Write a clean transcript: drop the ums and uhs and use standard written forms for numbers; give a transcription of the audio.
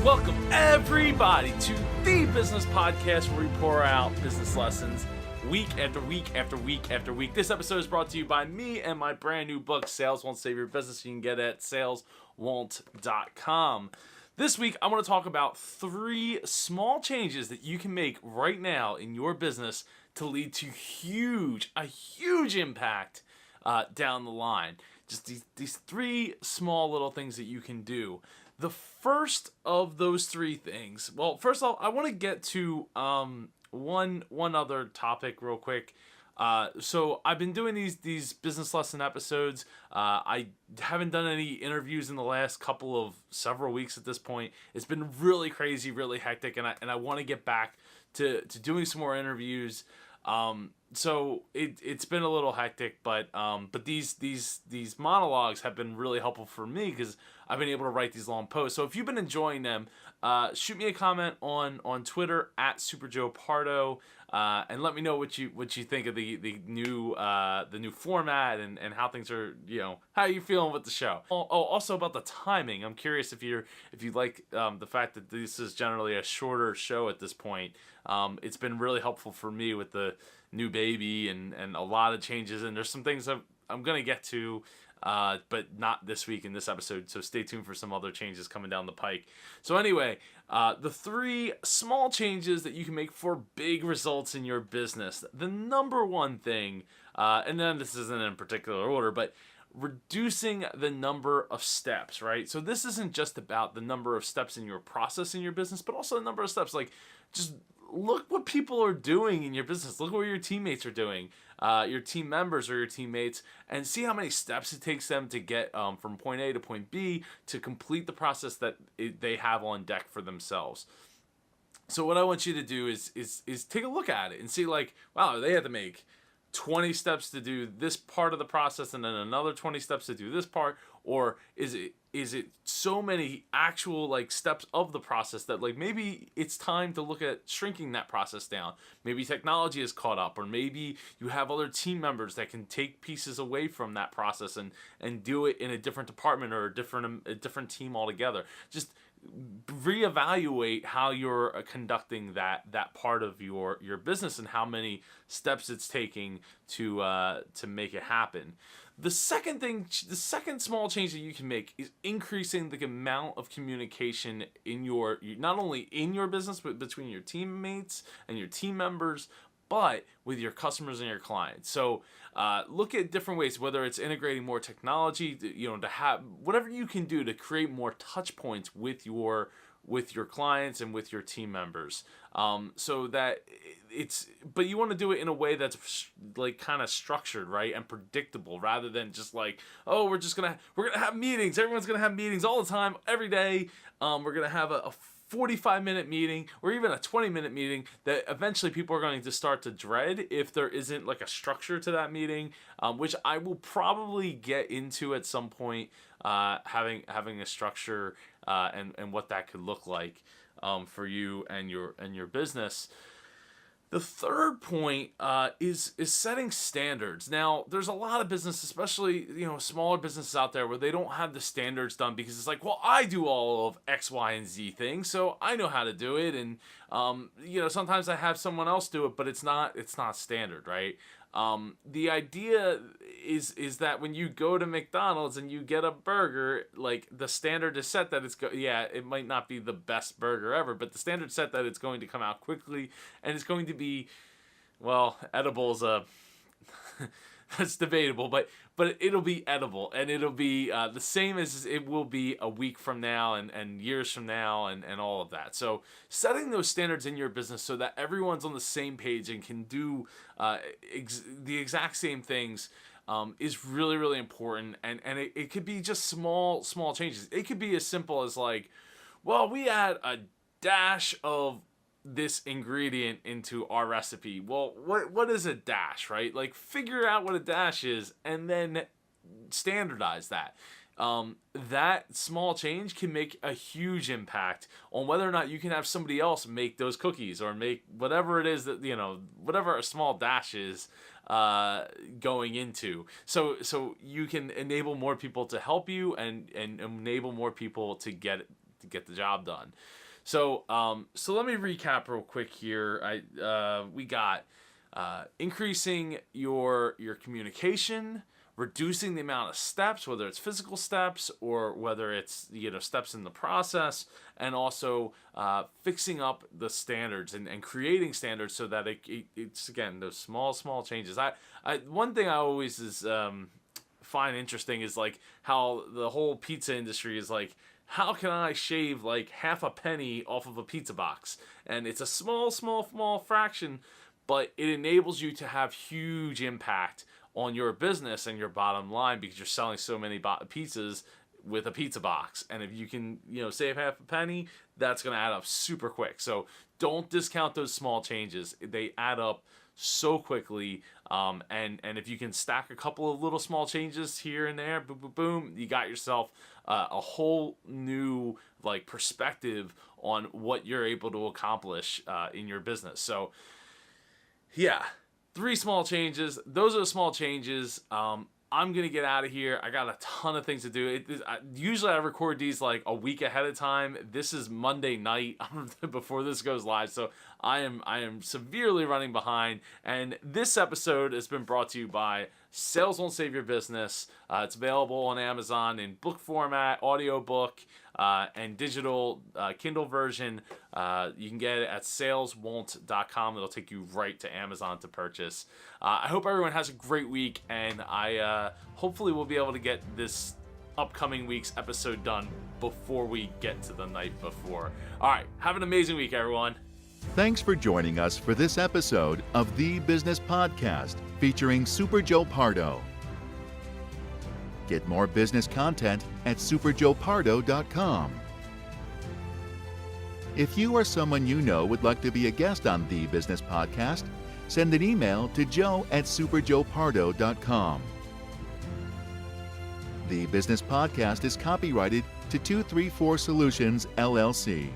Welcome, everybody, to the business podcast where we pour out business lessons week after week after week after week. This episode is brought to you by me and my brand new book, Sales Won't Save Your Business. You can get it at saleswon't.com. This week, I want to talk about 3 small changes that you can make right now in your business to lead to a huge impact down the line. Just these 3 small little things that you can do. The first of those 3 things, well, first of all, I want to get to one other topic real quick. So I've been doing these business lesson episodes. I haven't done any interviews in the last several weeks at this point. It's been really crazy, really hectic, and I want to get back to doing some more interviews. So it's been a little hectic, but these monologues have been really helpful for me because I've been able to write these long posts. So if you've been enjoying them, shoot me a comment on Twitter at SuperJoePardo, and let me know what you think of the new format and how things are, how you feeling with the show. Also about the timing. I'm curious if you like the fact that this is generally a shorter show at this point. It's been really helpful for me with the new baby and a lot of changes, and there's some things I'm gonna get to, but not this week in this episode, so stay tuned for some other changes coming down the pike. So anyway, the 3 small changes that you can make for big results in your business. The number one thing, and then this isn't in particular order, but reducing the number of steps, right? So this isn't just about the number of steps in your process in your business, but also the number of steps. Like, just look what people are doing in your business. Look what your teammates are doing, your team members or your teammates, and see how many steps it takes them to get from point A to point B to complete the process that they have on deck for themselves. So what I want you to do is take a look at it and see, like, wow, they had to make 20 steps to do this part of the process and then another 20 steps to do this part, or is it so many actual steps of the process that maybe it's time to look at shrinking that process down. Maybe technology is caught up, or maybe you have other team members that can take pieces away from that process and do it in a different department or a different team altogether. Just reevaluate how you're conducting that part of your business and how many steps it's taking to make it happen. The second small change that you can make is increasing the amount of communication in not only in your business, but between your teammates and your team members, but with your customers and your clients. So look at different ways, whether it's integrating more technology, to have whatever you can do to create more touch points with your clients and with your team members. So that but you want to do it in a way that's kind of structured, right, and predictable, rather than just oh, we're gonna have meetings. Everyone's gonna have meetings all the time, every day. We're gonna have a 45-minute meeting or even a 20-minute meeting that eventually people are going to start to dread if there isn't a structure to that meeting, which I will probably get into at some point, having a structure and what that could look like for you and your business. The third point is setting standards. Now, there's a lot of business, especially smaller businesses out there, where they don't have the standards done because it's well, I do all of X, Y, and Z things, so I know how to do it, and sometimes I have someone else do it, but it's not standard, right? The idea is that when you go to McDonald's and you get a burger, the standard is set that it might not be the best burger ever, but the standard set that it's going to come out quickly and it's going to be, well, edible is that's debatable, but it'll be edible, and it'll be the same as it will be a week from now and years from now and all of that. So setting those standards in your business so that everyone's on the same page and can do the exact same things is really, really important. And it could be just small changes. It could be as simple as well, we add a dash of this ingredient into our recipe. Well, what is a dash, right? Figure out what a dash is and then standardize that. That small change can make a huge impact on whether or not you can have somebody else make those cookies or make whatever it is that, whatever a small dash is going into. So you can enable more people to help you and enable more people to get to get the job done. So let me recap real quick here. We got increasing your communication, reducing the amount of steps, whether it's physical steps or whether it's steps in the process, and also fixing up the standards and creating standards so that it's again those small changes. One thing I always find interesting is like how the whole pizza industry is like, how can I shave like half a penny off of a pizza box? And it's a small fraction, but it enables you to have huge impact on your business and your bottom line because you're selling so many pizzas with a pizza box. And if you can, save half a penny, that's going to add up super quick. So don't discount those small changes. They add up so quickly. And if you can stack a couple of little small changes here and there, boom, boom, boom, you got yourself a whole new like perspective on what you're able to accomplish in your business. So yeah, 3 small changes. Those are the small changes. I'm going to get out of here. I got a ton of things to do. Usually I record these like a week ahead of time. This is Monday night before this goes live. So I am severely running behind. And this episode has been brought to you by Sales Won't Save Your Business. It's available on Amazon in book format, audiobook, and digital Kindle version. You can get it at saleswon't.com. It'll take you right to Amazon to purchase. I hope everyone has a great week, and I hopefully will be able to get this upcoming week's episode done before we get to the night before. All right, have an amazing week, everyone. Thanks for joining us for this episode of The Business Podcast featuring Super Joe Pardo. Get more business content at superjoepardo.com. If you or someone you know would like to be a guest on The Business Podcast, send an email to joe@superjoepardo.com. The Business Podcast is copyrighted to 234 Solutions, LLC.